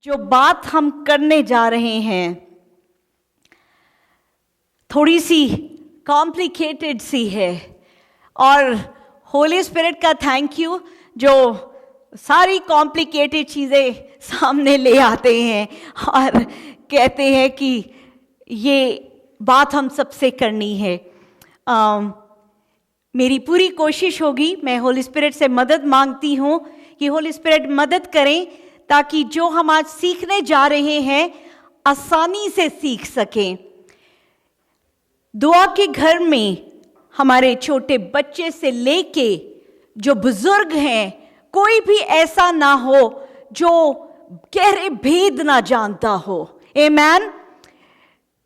जो बात हम करने जा रहे हैं थोड़ी सी कॉम्प्लिकेटेड सी है, और होली स्पिरिट का थैंक यू जो सारी कॉम्प्लिकेटेड चीज़ें सामने ले आते हैं और कहते हैं कि ये बात हम सबसे करनी है। मेरी पूरी कोशिश होगी, मैं होली स्पिरिट से मदद मांगती हूँ कि होली स्पिरिट मदद करें ताकि जो हम आज सीखने जा रहे हैं आसानी से सीख सकें। दुआ के घर में हमारे छोटे बच्चे से लेके जो बुजुर्ग हैं, कोई भी ऐसा ना हो जो गहरे भेद ना जानता हो। आमीन।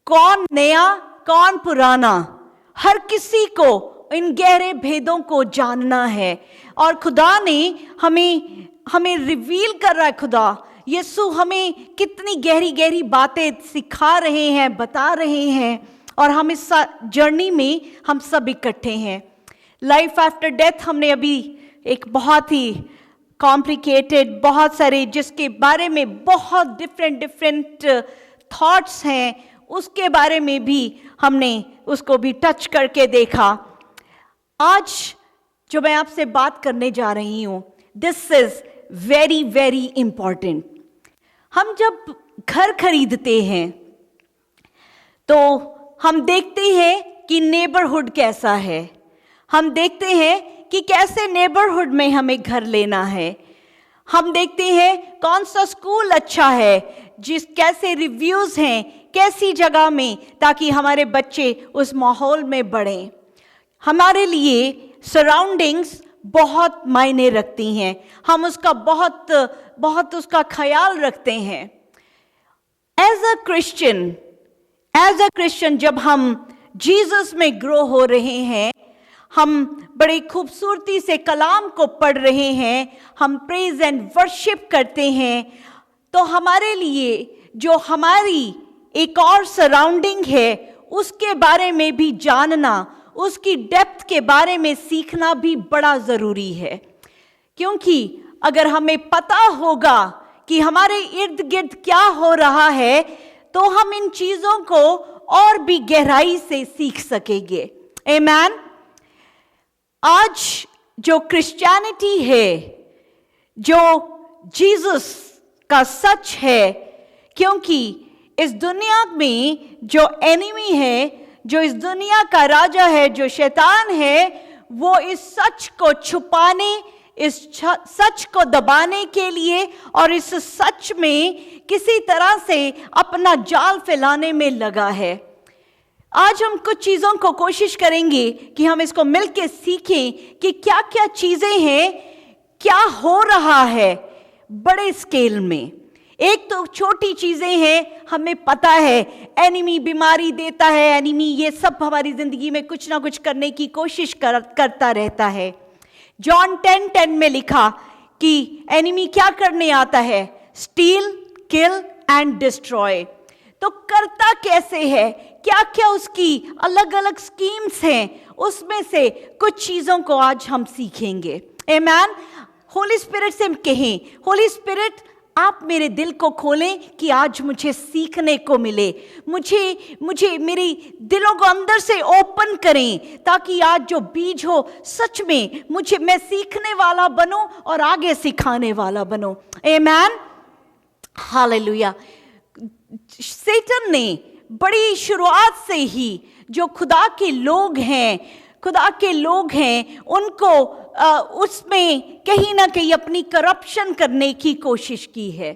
कौन नया कौन पुराना, हर किसी को इन गहरे भेदों को जानना है, और खुदा ने हमें रिवील कर रहा है। खुदा यीशु हमें कितनी गहरी गहरी बातें सिखा रहे हैं, बता रहे हैं, और हम इस जर्नी में हम सब इकट्ठे हैं। लाइफ आफ्टर डेथ हमने अभी एक बहुत ही कॉम्प्लिकेटेड, बहुत सारे जिसके बारे में बहुत डिफरेंट थॉट्स हैं, उसके बारे में भी हमने उसको भी टच करके देखा। आज जो मैं आपसे बात करने जा रही हूं, this is very very important. हम जब घर खरीदते हैं तो हम देखते हैं कि नेबरहुड कैसा है, हम देखते हैं कि कैसे नेबरहुड में हमें घर लेना है, हम देखते हैं कौन सा स्कूल अच्छा है, कैसे रिव्यूज हैं, कैसी जगह में, ताकि हमारे बच्चे उस माहौल में बढ़ें। हमारे लिए सराउंडिंग्स बहुत मायने रखती हैं, हम उसका बहुत उसका ख्याल रखते हैं। एज अ क्रिश्चियन जब हम जीसस में ग्रो हो रहे हैं, हम बड़ी खूबसूरती से कलाम को पढ़ रहे हैं, हम प्रेज एंड वर्शिप करते हैं, तो हमारे लिए जो हमारी एक और सराउंडिंग है उसके बारे में भी जानना, उसकी डेप्थ के बारे में सीखना भी बड़ा ज़रूरी है। क्योंकि अगर हमें पता होगा कि हमारे इर्द गिर्द क्या हो रहा है, तो हम इन चीज़ों को और भी गहराई से सीख सकेंगे। आमीन। आज जो क्रिश्चियनिटी है, जो जीसस का सच है, क्योंकि इस दुनिया में जो एनिमी है, जो इस दुनिया का राजा है, जो शैतान है, वो इस सच को छुपाने, इस सच को दबाने के लिए और इस सच में किसी तरह से अपना जाल फैलाने में लगा है। आज हम कुछ चीज़ों को कोशिश करेंगे कि हम इसको मिलके सीखें कि क्या क्या चीज़ें हैं, क्या हो रहा है बड़े स्केल में। एक तो छोटी चीज़ें हैं, हमें पता है एनिमी बीमारी देता है, एनिमी ये सब हमारी ज़िंदगी में कुछ ना कुछ करने की कोशिश करता रहता है। जॉन 10:10 में लिखा कि एनिमी क्या करने आता है? Steel, kill and destroy. तो करता कैसे है, क्या क्या उसकी अलग अलग स्कीम्स हैं, उसमें से कुछ चीज़ों को आज हम सीखेंगे। आमीन। होली स्पिरिट से कहें, होली स्पिरिट आप मेरे दिल को खोलें कि आज मुझे सीखने को मिले, मुझे मेरी दिलों को अंदर से ओपन करें, ताकि आज जो बीज हो सच में मैं सीखने वाला बनूं और आगे सिखाने वाला बनूं। आमीन। हालेलुया। शैतान ने बड़ी शुरुआत से ही जो खुदा के लोग हैं उनको उसमें कहीं ना कहीं अपनी करप्शन करने की कोशिश की है।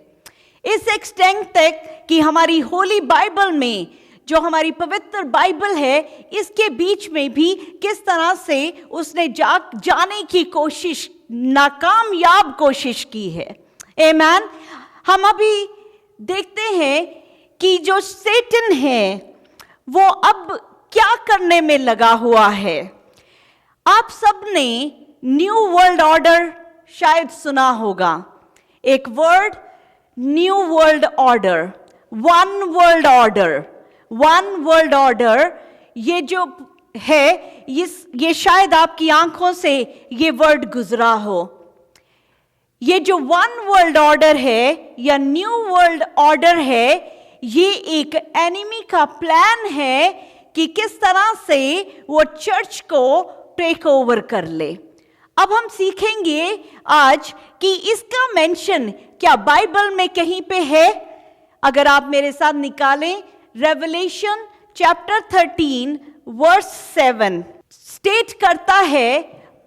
इस एक्सटेंट तक कि हमारी होली बाइबल में, जो हमारी पवित्र बाइबल है, इसके बीच में भी किस तरह से उसने जाने की कोशिश, नाकामयाब कोशिश की है। आमीन। हम अभी देखते हैं कि जो शैतान है वो अब क्या करने में लगा हुआ है। आप सब ने न्यू वर्ल्ड ऑर्डर शायद सुना होगा। एक word, new world order, one world order, ये जो है ये शायद आपकी आंखों से ये वर्ड गुजरा हो। ये जो वन वर्ल्ड ऑर्डर है या न्यू वर्ल्ड ऑर्डर है, ये एक एनिमी का प्लान है कि किस तरह से वो चर्च को टेक ओवर कर ले। अब हम सीखेंगे आज कि इसका मेंशन क्या बाइबल में कहीं पे है। अगर आप मेरे साथ निकालें, रेवलेशन चैप्टर 13 वर्स 7 स्टेट करता है,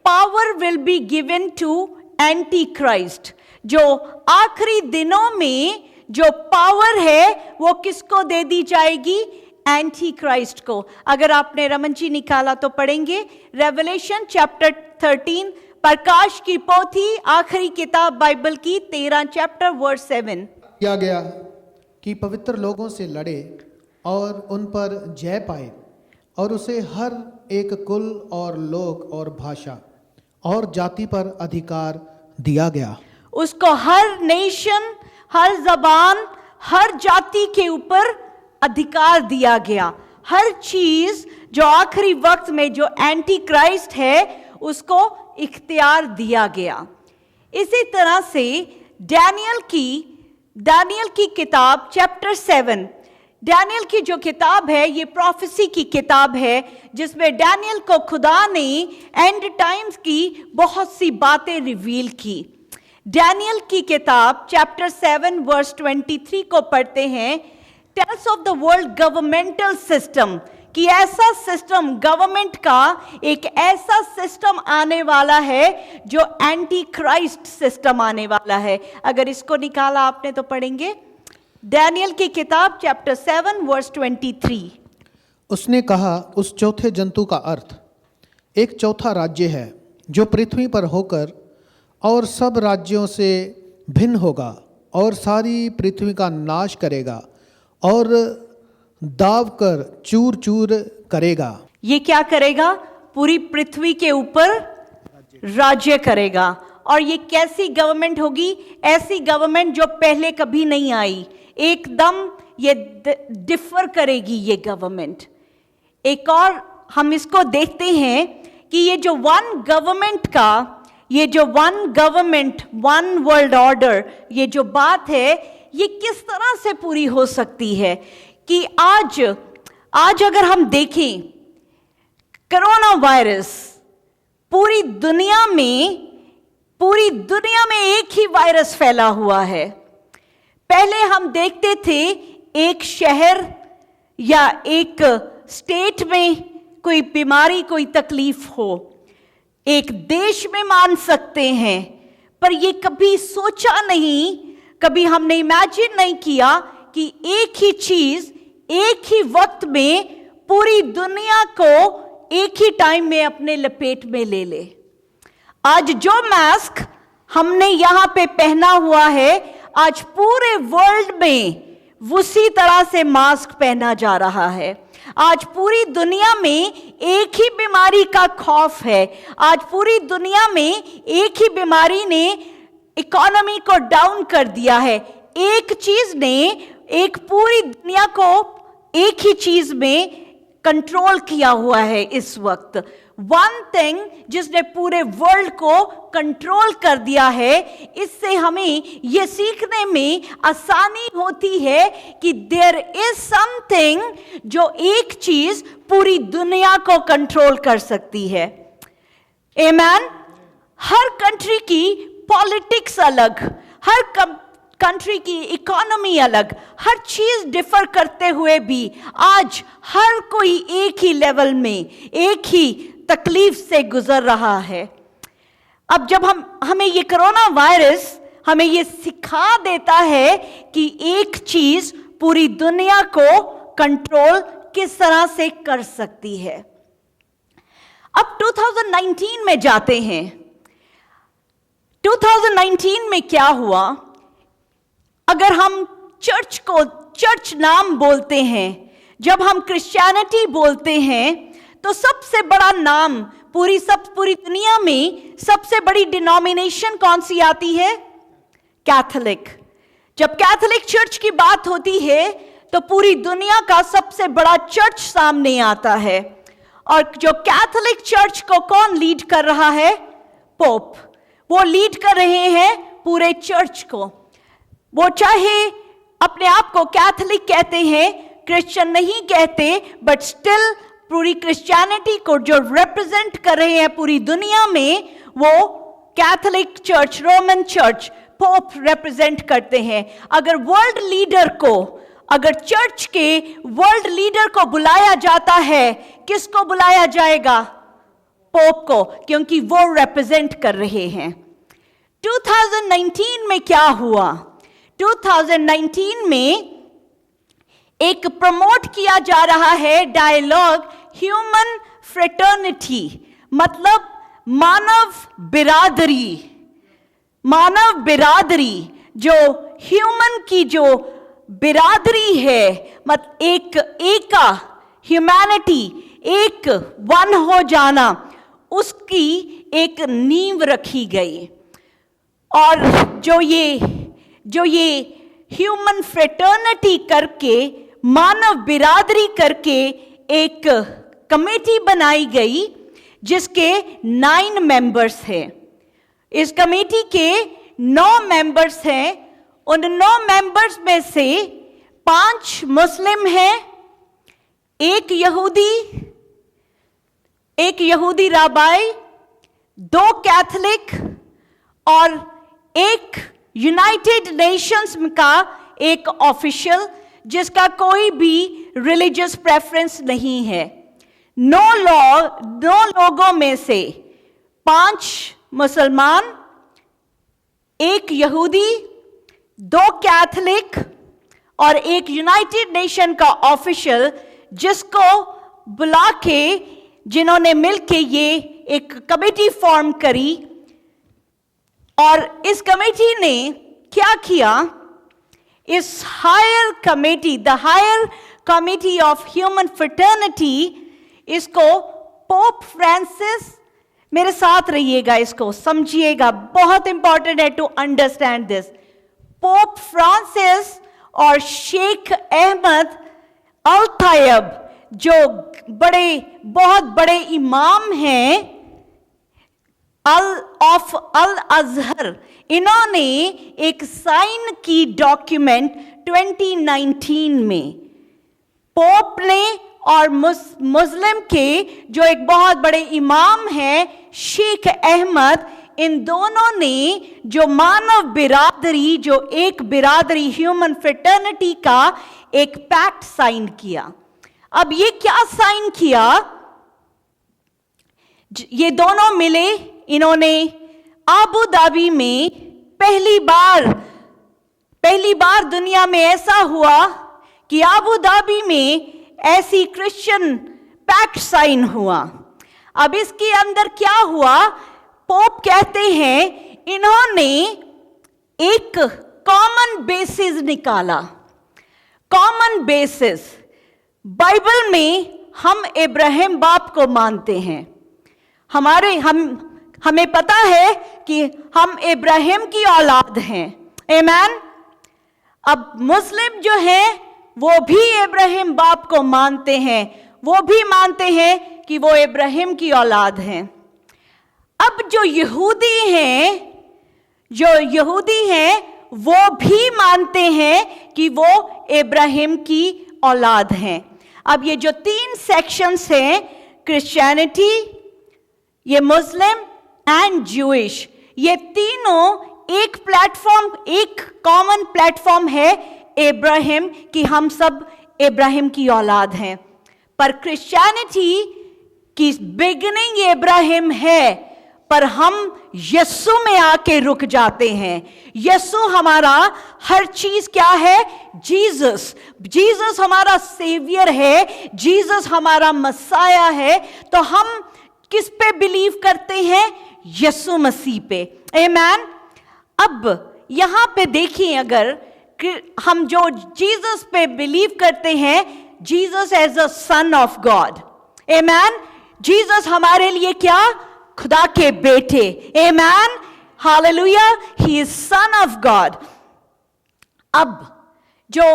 power will be given to Antichrist. जो आखिरी दिनों में जो पावर है वो किसको दे दी जाएगी? एंटी क्राइस्ट को। अगर आपने रमन जी निकाला तो पढ़ेंगे, रेवलेशन चैप्टर 13, प्रकाश की पोथी, आखिरी किताब बाइबल की, 13 चैप्टर वर्स 7। किया गया कि पवित्र लोगों से लड़े और उन पर जय पाए, और उसे हर एक कुल और लोग और भाषा और जाति पर अधिकार दिया गया। उसको हर नेशन, हर जबान, हर जाति के ऊपर अधिकार दिया गया। हर चीज जो आखिरी वक्त में जो एंटी क्राइस्ट है उसको इख्तियार दिया गया। इसी तरह से डैनियल की किताब चैप्टर 7, डैनियल की जो किताब है ये प्रोफेसी की किताब है, जिसमें डैनियल को खुदा ने एंड टाइम्स की बहुत सी बातें रिवील की। डैनियल की किताब चैप्टर 7 वर्स 23 को पढ़ते हैं, tales of the world governmental system, कि ऐसा सिस्टम, गवर्नमेंट का एक ऐसा सिस्टम आने वाला है जो एंटी क्राइस्ट सिस्टम आने वाला है। अगर इसको निकाला आपने तो पढ़ेंगे, डैनियल की किताब चैप्टर 7 वर्स 23। उसने कहा, उस चौथे जंतु का अर्थ एक चौथा राज्य है जो पृथ्वी पर होकर और सब राज्यों से भिन्न होगा और सारी पृथ्वी का नाश करेगा और दाव कर चूर चूर करेगा। ये क्या करेगा? पूरी पृथ्वी के ऊपर राज्य करेगा। और ये कैसी गवर्नमेंट होगी? ऐसी गवर्नमेंट जो पहले कभी नहीं आई। एकदम ये डिफर करेगी ये गवर्नमेंट। एक और हम इसको देखते हैं कि ये जो वन गवर्नमेंट का, ये जो one government, one world order, ये जो बात है ये किस तरह से पूरी हो सकती है कि आज अगर हम देखें, कोरोना वायरस पूरी दुनिया में एक ही वायरस फैला हुआ है। पहले हम देखते थे एक शहर या एक स्टेट में कोई बीमारी, कोई तकलीफ हो, एक देश में मान सकते हैं, पर ये कभी सोचा नहीं, कभी हमने इमेजिन नहीं किया कि एक ही चीज एक ही वक्त में पूरी दुनिया को एक ही टाइम में अपने लपेट में ले ले। आज जो मास्क हमने यहां पे पहना हुआ है, आज पूरे वर्ल्ड में उसी तरह से मास्क पहना जा रहा है। आज पूरी दुनिया में एक ही बीमारी का खौफ है। आज पूरी दुनिया में एक ही बीमारी ने इकोनॉमी को डाउन कर दिया है। एक चीज ने एक पूरी दुनिया को एक ही चीज में कंट्रोल किया हुआ है इस वक्त। वन थिंग जिसने पूरे वर्ल्ड को कंट्रोल कर दिया है। इससे हमें यह सीखने में आसानी होती है कि देयर इज समथिंग जो एक चीज पूरी दुनिया को कंट्रोल कर सकती है। आमेन। हर कंट्री की पॉलिटिक्स अलग, हर कंट्री की इकोनॉमी अलग, हर चीज डिफर करते हुए भी आज हर कोई एक ही लेवल में, एक ही तकलीफ से गुजर रहा है। अब जब हमें ये कोरोना वायरस हमें ये सिखा देता है कि एक चीज पूरी दुनिया को कंट्रोल किस तरह से कर सकती है। अब 2019 में जाते हैं। 2019 में क्या हुआ? अगर हम चर्च नाम बोलते हैं, जब हम क्रिश्चियनिटी बोलते हैं, तो सबसे बड़ा नाम पूरी दुनिया में सबसे बड़ी डिनोमिनेशन कौन सी आती है? कैथोलिक। जब कैथोलिक चर्च की बात होती है तो पूरी दुनिया का सबसे बड़ा चर्च सामने आता है। और जो कैथोलिक चर्च को कौन लीड कर रहा है? पोप। वो लीड कर रहे हैं पूरे चर्च को। वो चाहे अपने आप को कैथोलिक कहते हैं, क्रिश्चियन नहीं कहते, बट स्टिल पूरी क्रिश्चियनिटी को जो रिप्रेजेंट कर रहे हैं पूरी दुनिया में, वो Catholic church, Roman church, pope represent करते हैं। अगर वर्ल्ड लीडर को, अगर चर्च के वर्ल्ड लीडर को बुलाया जाता है, किसको बुलाया जाएगा? पोप को, क्योंकि वो रिप्रेजेंट कर रहे हैं। 2019 में क्या हुआ? 2019 में एक प्रमोट किया जा रहा है डायलॉग ह्यूमन फ्रेटर्निटी, मतलब मानव बिरादरी। मानव बिरादरी, जो ह्यूमन की जो बिरादरी है, मतलब एका ह्यूमैनिटी, एक वन हो जाना, उसकी एक नींव रखी गई। और जो ये ह्यूमन फ्रेटर्निटी करके, मानव बिरादरी करके एक कमेटी बनाई गई जिसके 9 मेंबर्स हैं। इस कमेटी के 9 मेंबर्स हैं। उन 9 मेंबर्स में से 5 मुस्लिम हैं, एक यहूदी राबाई, 2 कैथोलिक और एक यूनाइटेड नेशंस का एक ऑफिशियल जिसका कोई भी रिलीजियस प्रेफरेंस नहीं है। 9 लोगों में से 5 मुसलमान, एक यहूदी, 2 कैथोलिक और एक यूनाइटेड नेशन का ऑफिशियल, जिसको बुला के, जिन्होंने मिलके ये एक कमेटी फॉर्म करी। और इस कमेटी ने क्या किया? इस higher committee, the higher committee of human fraternity, इसको पोप फ्रांसिस, मेरे साथ रहिएगा, इसको समझिएगा, बहुत इंपॉर्टेंट है to understand this. Pope Francis और शेख अहमद अल तैयब, जो बहुत बड़े इमाम हैं अल अजहर, इन्होंने एक साइन की डॉक्यूमेंट 2019 में। पोप ने और मुस्लिम के जो एक बहुत बड़े इमाम हैं शेख अहमद, इन दोनों ने जो मानव बिरादरी, जो एक बिरादरी ह्यूमन फ्रेटर्निटी का एक पैक्ट साइन किया। अब ये क्या साइन किया? ये दोनों मिले, इन्होंने आबू धाबी में पहली बार दुनिया में ऐसा हुआ कि आबू धाबी में ऐसी क्रिश्चियन पैक्ट साइन हुआ। अब इसके अंदर क्या हुआ? पोप कहते हैं इन्होंने एक कॉमन बेसिस निकाला। कॉमन बेसिस, बाइबल में हम इब्राहिम बाप को मानते हैं। हमें पता है कि हम इब्राहिम की औलाद हैं। आमीन। अब मुस्लिम जो हैं वो भी इब्राहिम बाप को मानते हैं, वो भी मानते हैं कि वो इब्राहिम की औलाद हैं। अब जो यहूदी हैं वो भी मानते हैं कि वो इब्राहिम की औलाद हैं। अब ये जो 3 सेक्शंस हैं, क्रिश्चियनिटी, ये मुस्लिम एंड ज्यूइश, ये तीनों एक प्लेटफॉर्म, एक कॉमन प्लेटफॉर्म है इब्राहिम कि हम सब इब्राहिम की औलाद हैं। पर क्रिश्चियनिटी की बिगिनिंग इब्राहिम है, पर हम यीशु में आके रुक जाते हैं। यीशु हमारा हर चीज क्या है? जीसस हमारा सेवियर है, जीसस हमारा मसाया है। तो हम किस पे बिलीव करते हैं? यीशु मसीह पे। आमीन। अब यहां पे देखिए, अगर हम जो जीसस पे बिलीव करते हैं, Jesus as a son of God. आमीन। जीसस हमारे लिए क्या? खुदा के बेटे। आमीन। Hallelujah. He is son of God. अब जो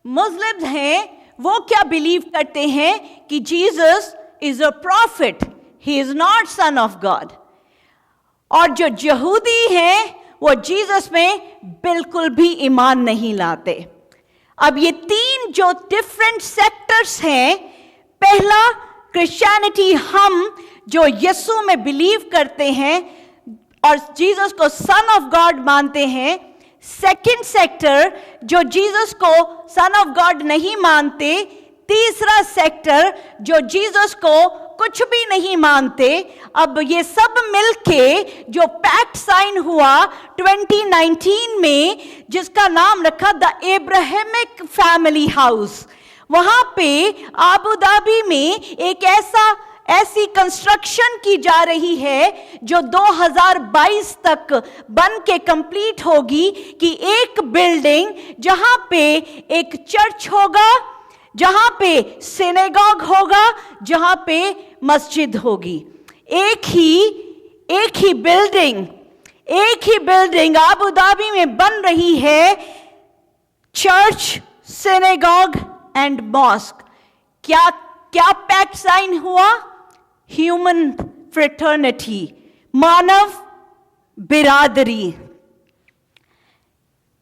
मुस्लिम हैं वो क्या बिलीव करते हैं कि Jesus is a profit, he is not sun of God. और जो यहूदी हैं वो जीसस में बिल्कुल भी ईमान नहीं लाते। अब ये तीन जो डिफरेंट सेक्टर्स हैं, पहला क्रिश्चियनिटी, हम जो यीशु में बिलीव करते हैं और जीसस को सन ऑफ गॉड मानते हैं। सेकंड सेक्टर जो जीसस को सन ऑफ गॉड नहीं मानते। तीसरा सेक्टर जो जीसस को कुछ भी नहीं मानते। अब ये सब मिलके जो पैक्ट साइन हुआ 2019 में, जिसका नाम रखा द एब्राहमिक फैमिली हाउस, वहां पे आबू धाबी में एक ऐसी कंस्ट्रक्शन की जा रही है जो 2022 तक बन के कंप्लीट होगी, कि एक बिल्डिंग जहां पे एक चर्च होगा, जहां पे सिनेगॉग होगा, जहां पे मस्जिद होगी। एक ही बिल्डिंग आबू धाबी में बन रही है, चर्च, सिनेगॉग एंड मॉस्क। क्या पैक्ट साइन हुआ? ह्यूमन फ्रेटर्निटी, मानव बिरादरी।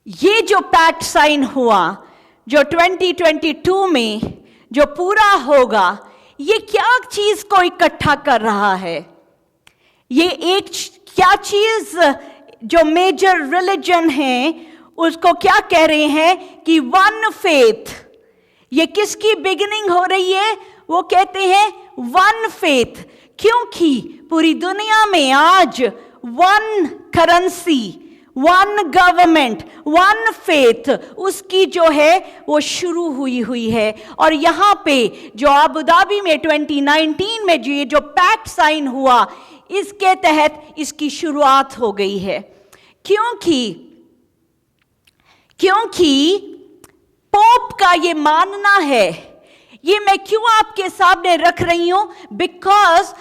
ये जो पैक्ट साइन हुआ, जो 2022 में जो पूरा होगा, ये क्या चीज को इकट्ठा कर रहा है? ये एक क्या चीज जो मेजर रिलीजन है उसको क्या कह रहे हैं कि वन फेथ। ये किसकी बिगिनिंग हो रही है? वो कहते हैं वन फेथ, क्योंकि पूरी दुनिया में आज one currency, one government, one faith, उसकी जो है वो शुरू हुई है। और यहाँ पे जो आबू धाबी में 2019 में जो पैक्ट साइन हुआ, इसके तहत इसकी शुरुआत हो गई है। क्योंकि पोप का ये मानना है, ये मैं क्यों आपके सामने रख रही हूं? बिकॉज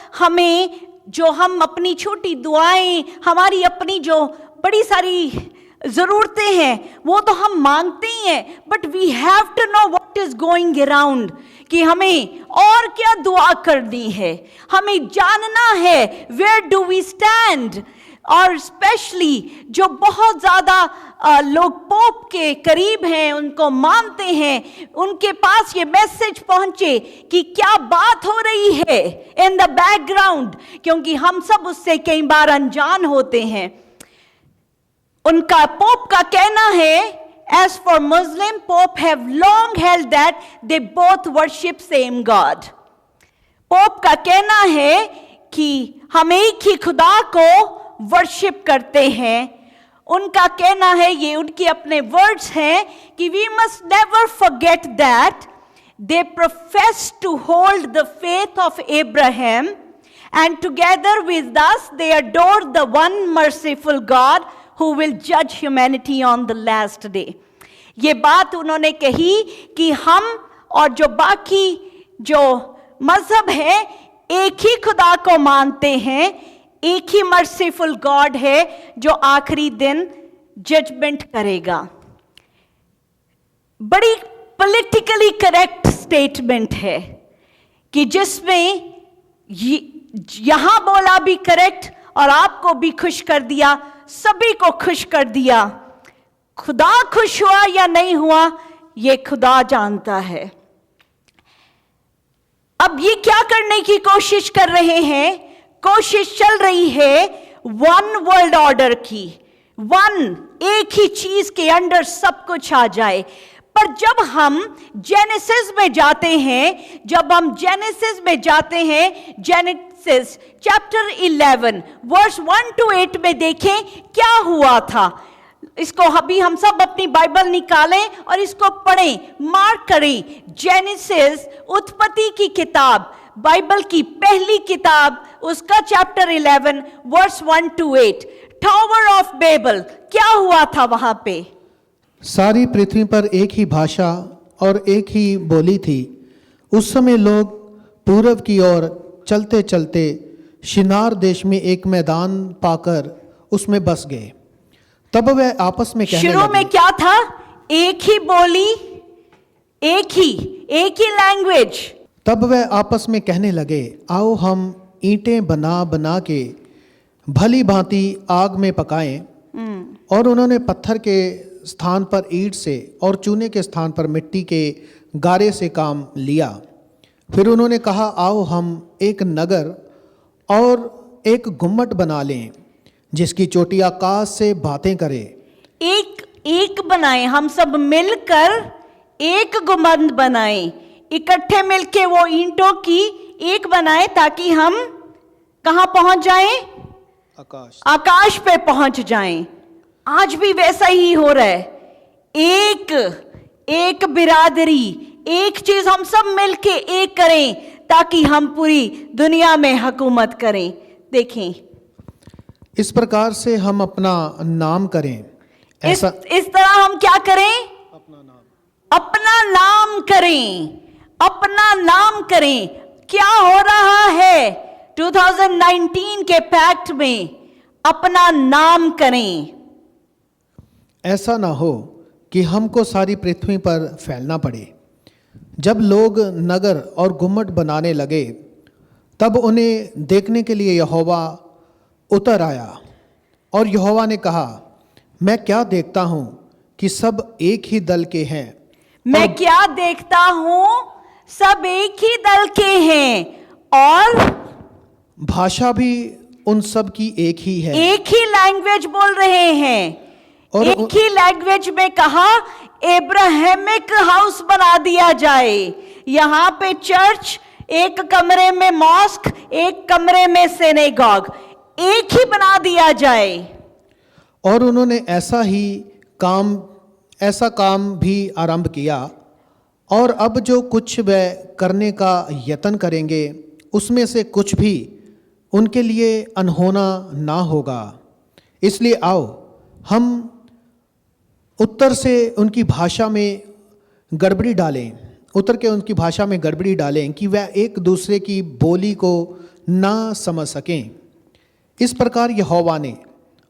हम अपनी छोटी दुआएं, हमारी अपनी जो बड़ी सारी जरूरतें हैं, वो तो हम मांगते ही हैं, but we have to know what is going around, कि हमें और क्या दुआ करनी है, हमें जानना है वेयर डू वी स्टैंड। और स्पेशली जो बहुत ज्यादा लोग पोप के करीब हैं, उनको मानते हैं, उनके पास ये मैसेज पहुंचे कि क्या बात हो रही है इन द बैकग्राउंड, क्योंकि हम सब उससे कई बार अनजान होते हैं। उनका पोप का कहना है, as for Muslim, Pope have long held that they both worship same God. Pope का कहना है कि हम एक ही खुदा को वर्शिप करते हैं। उनका कहना है, ये उनके अपने वर्ड्स हैं, कि we must never forget that they profess to hold the faith of Abraham and together with us they adore the one merciful God who will judge humanity on the last day. ये बात उन्होंने कही कि हम और जो बाकी जो मजहब है एक ही खुदा को मानते हैं, एक ही मर्सीफुल गॉड है जो आखिरी दिन जजमेंट करेगा। बड़ी पॉलिटिकली करेक्ट स्टेटमेंट है कि जिसमें यहां बोला भी करेक्ट और आपको भी खुश कर दिया, सभी को खुश कर दिया। खुदा खुश हुआ या नहीं हुआ, ये खुदा जानता है। अब ये क्या करने की कोशिश कर रहे हैं? कोशिश चल रही है वन वर्ल्ड ऑर्डर की, एक ही चीज के अंडर सब कुछ आ जाए। पर जब हम जेनेसिस में जाते हैं, जेनेसिस चैप्टर 11 वर्स 1 to 8 में देखें क्या हुआ था। इसको अभी हम सब अपनी बाइबल निकालें और इसको पढ़ें, मार्क करें। जेनेसिस, उत्पत्ति की किताब, बाइबल की पहली किताब, उसका chapter 11 verse 1 to 8। Tower of Babel, क्या हुआ था वहां पे? सारी पृथ्वी पर एक ही भाषा और एक ही बोली थी। उस समय लोग पूरब की ओर चलते चलते शिनार देश में एक मैदान पाकर उसमें बस गए। तब वे आपस में कहने लगे। शुरू में क्या था? एक ही बोली, एक ही लैंग्वेज। तब वे आपस में कहने लगे, आओ हम ईंटें बना बना के भली भांति आग में पकाएं और उन्होंने पत्थर के स्थान पर ईंट से और चूने के स्थान पर मिट्टी के गारे से काम लिया। फिर उन्होंने कहा, आओ हम एक नगर और एक गुम्मट बना लें जिसकी चोटी आकाश से बातें करे। एक बनाए, हम सब मिलकर एक गुम्बद बनाए, इकट्ठे मिलके वो ईंटों की एक बनाए ताकि हम कहां पहुंच जाएं? आकाश पे पहुंच जाएं। आज भी वैसा ही हो रहा है। एक बिरादरी, एक चीज हम सब मिलके एक करें ताकि हम पूरी दुनिया में हुकूमत करें। देखें, इस प्रकार से हम अपना नाम करें। ऐसा इस तरह हम क्या करें? अपना नाम करें, अपना नाम करें। क्या हो रहा है 2019 के पैक्ट में? अपना नाम करें। ऐसा ना हो कि हमको सारी पृथ्वी पर फैलना पड़े। जब लोग नगर और गुम्मट बनाने लगे तब उन्हें देखने के लिए यहोवा उतर आया और यहोवा ने कहा, मैं क्या देखता हूं कि सब एक ही दल के हैं। मैं क्या देखता हूं? सब एक ही दल के हैं और भाषा भी उन सब की एक ही है। एक ही लैंग्वेज बोल रहे हैं। और एक ही लैंग्वेज में कहा एब्राहमिक हाउस बना दिया जाए। यहां पे चर्च, एक कमरे में मॉस्क, एक कमरे में सिनेगॉग, एक ही बना दिया जाए। और उन्होंने ऐसा काम भी आरंभ किया। और अब जो कुछ वे करने का यत्न करेंगे उसमें से कुछ भी उनके लिए अनहोना ना होगा। इसलिए आओ हम उत्तर के उनकी भाषा में गड़बड़ी डालें कि वह एक दूसरे की बोली को ना समझ सकें। इस प्रकार यहोवा ने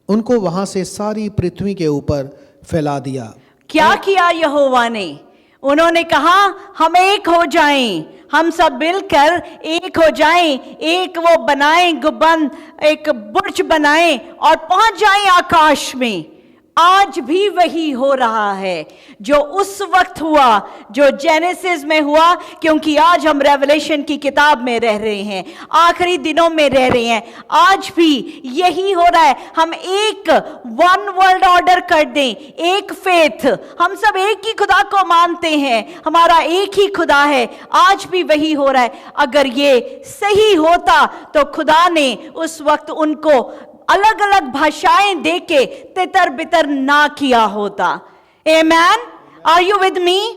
उनको वहां से सारी पृथ्वी के ऊपर फैला दिया। क्या किया यहोवा ने? उन्होंने कहा हम एक हो जाएं, हम सब मिलकर एक हो जाएं, एक वो बनाएं गुंबद, एक बुर्ज बनाएं और पहुंच जाएं आकाश में। आज भी वही हो रहा है जो उस वक्त हुआ, जो जेनेसिस में हुआ, क्योंकि आज हम रेवलेशन की किताब में रह रहे हैं, आखिरी दिनों में रह रहे हैं। आज भी यही हो रहा है। हम एक वन वर्ल्ड ऑर्डर कर दें, एक फेथ, हम सब एक ही खुदा को मानते हैं, हमारा एक ही खुदा है। आज भी वही हो रहा है। अगर ये सही होता तो खुदा ने उस वक्त उनको अलग अलग भाषाएं देके तितर बितर ना किया होता। आमेन, आर यू विद मी?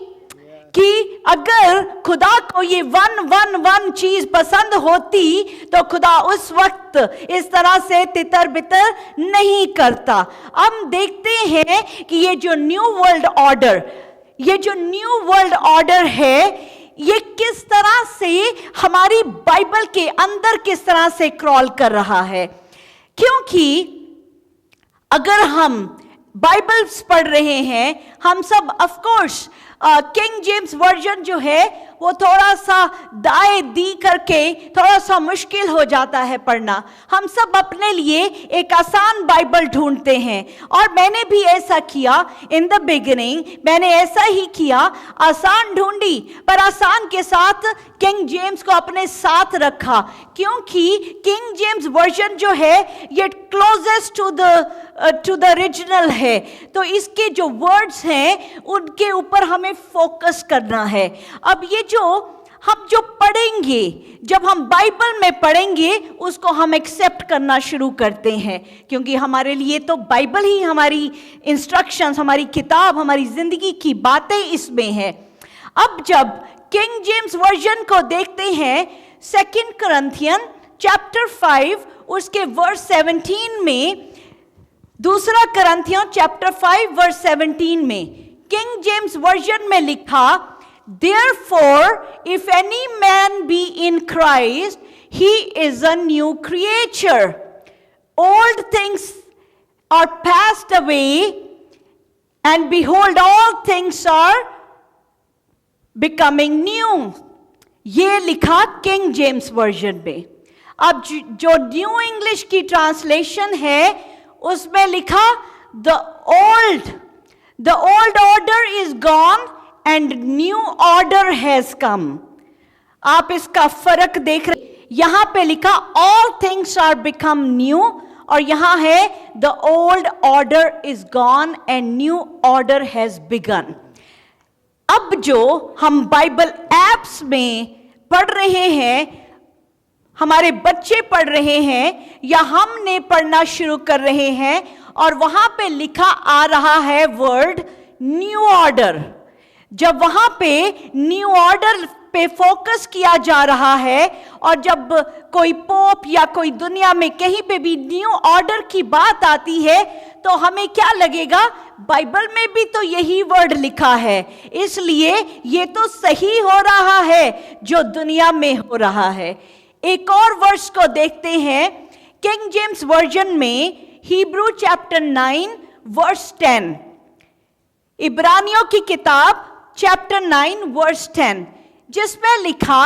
कि अगर खुदा को ये वन चीज पसंद होती तो खुदा उस वक्त इस तरह से तितर बितर नहीं करता। हम देखते हैं कि ये जो न्यू वर्ल्ड ऑर्डर है, ये किस तरह से हमारी बाइबल के अंदर किस तरह से क्रॉल कर रहा है। क्योंकि अगर हम बाइबल्स पढ़ रहे हैं, हम सब of course king James version जो है वो थोड़ा सा दाएं दी करके थोड़ा सा मुश्किल हो जाता है पढ़ना। हम सब अपने लिए एक आसान बाइबल ढूंढते हैं और मैंने भी ऐसा किया। इन द बिगिनिंग मैंने ऐसा ही किया, आसान ढूंढी, पर आसान के साथ किंग जेम्स को अपने साथ रखा, क्योंकि किंग जेम्स वर्जन जो है ये क्लोजेस्ट टू द ओरिजिनल है। तो इसके जो वर्ड्स हैं उनके ऊपर हमें फोकस करना है। अब ये हम जो पढ़ेंगे, जब हम बाइबल में पढ़ेंगे उसको हम एक्सेप्ट करना शुरू करते हैं, क्योंकि हमारे लिए तो बाइबल ही हमारी इंस्ट्रक्शंस, हमारी किताब, हमारी जिंदगी की बातें इसमें है। अब जब किंग जेम्स वर्जन को देखते हैं, 2 कुरिन्थियन चैप्टर 5 उसके वर्स 17 में, 2 कुरिन्थियन चैप्टर 5 वर्स 17 में किंग जेम्स वर्जन में लिखा, Therefore, if any man be in Christ, he is a new creature. Old things are passed away, and behold, all things are becoming new. ये लिखा king James version में। अब जो new English की translation है उसमें लिखा the old order is gone and new order has come. आप इसका फर्क देख रहे, यहां पे लिखा all things are become new, और यहां है the old order is gone and new order has begun. अब जो हम बाइबल एप्स में पढ़ रहे हैं, हमारे बच्चे पढ़ रहे हैं या हमने पढ़ना शुरू कर रहे हैं, और वहां पे लिखा आ रहा है वर्ड न्यू ऑर्डर. जब वहां पे न्यू ऑर्डर पे फोकस किया जा रहा है, और जब कोई पोप या कोई दुनिया में कहीं पे भी न्यू ऑर्डर की बात आती है, तो हमें क्या लगेगा, बाइबल में भी तो यही वर्ड लिखा है, इसलिए ये तो सही हो रहा है जो दुनिया में हो रहा है. एक और वर्स को देखते हैं, किंग जेम्स वर्जन में हिब्रू चैप्टर 9 वर्स 10. इब्रानियों की किताब चैप्टर 9 वर्स 10, जिसमें लिखा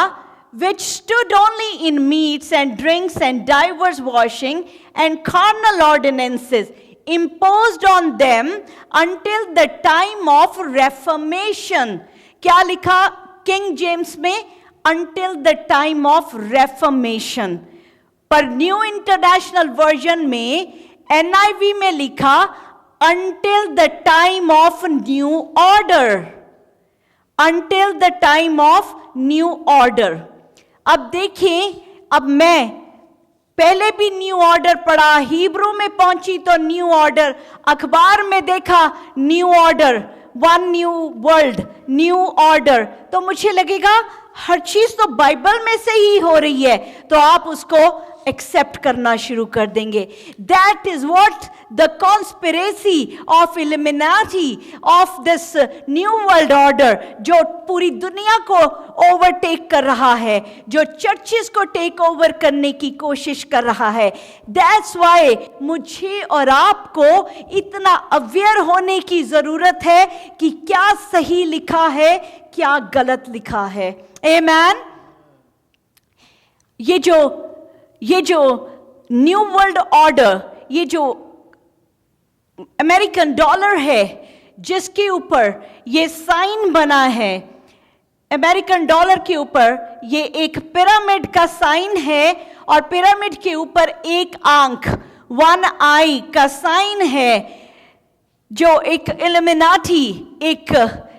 which stood only in meats and drinks and divers washing and carnal ordinances imposed on them until the time of reformation. क्या लिखा किंग जेम्स में, until the time of reformation. पर new international version में NIV में लिखा until the time of new order. Until the time of new order. अब देखिए, अब मैं पहले भी न्यू ऑर्डर पढ़ा, हिब्रू में पहुंची तो न्यू ऑर्डर, अखबार में देखा new order, one new world, new order, तो मुझे लगेगा हर चीज तो बाइबल में से ही हो रही है, तो आप उसको एक्सेप्ट करना शुरू कर देंगे. That is what the conspiracy of illuminati of this new world order, जो पूरी दुनिया को ओवरटेक कर रहा है, जो चर्चेस को टेक ओवर करने की कोशिश कर रहा है. दैट्स वाई मुझे और आपको इतना अवेयर होने की जरूरत है कि क्या सही लिखा है, क्या गलत लिखा है. आमेन. ये जो न्यू वर्ल्ड ऑर्डर, ये जो अमेरिकन डॉलर है जिसके ऊपर ये साइन बना है, अमेरिकन डॉलर के ऊपर ये एक पिरामिड का साइन है, और पिरामिड के ऊपर एक आंख, वन आई का साइन है, जो एक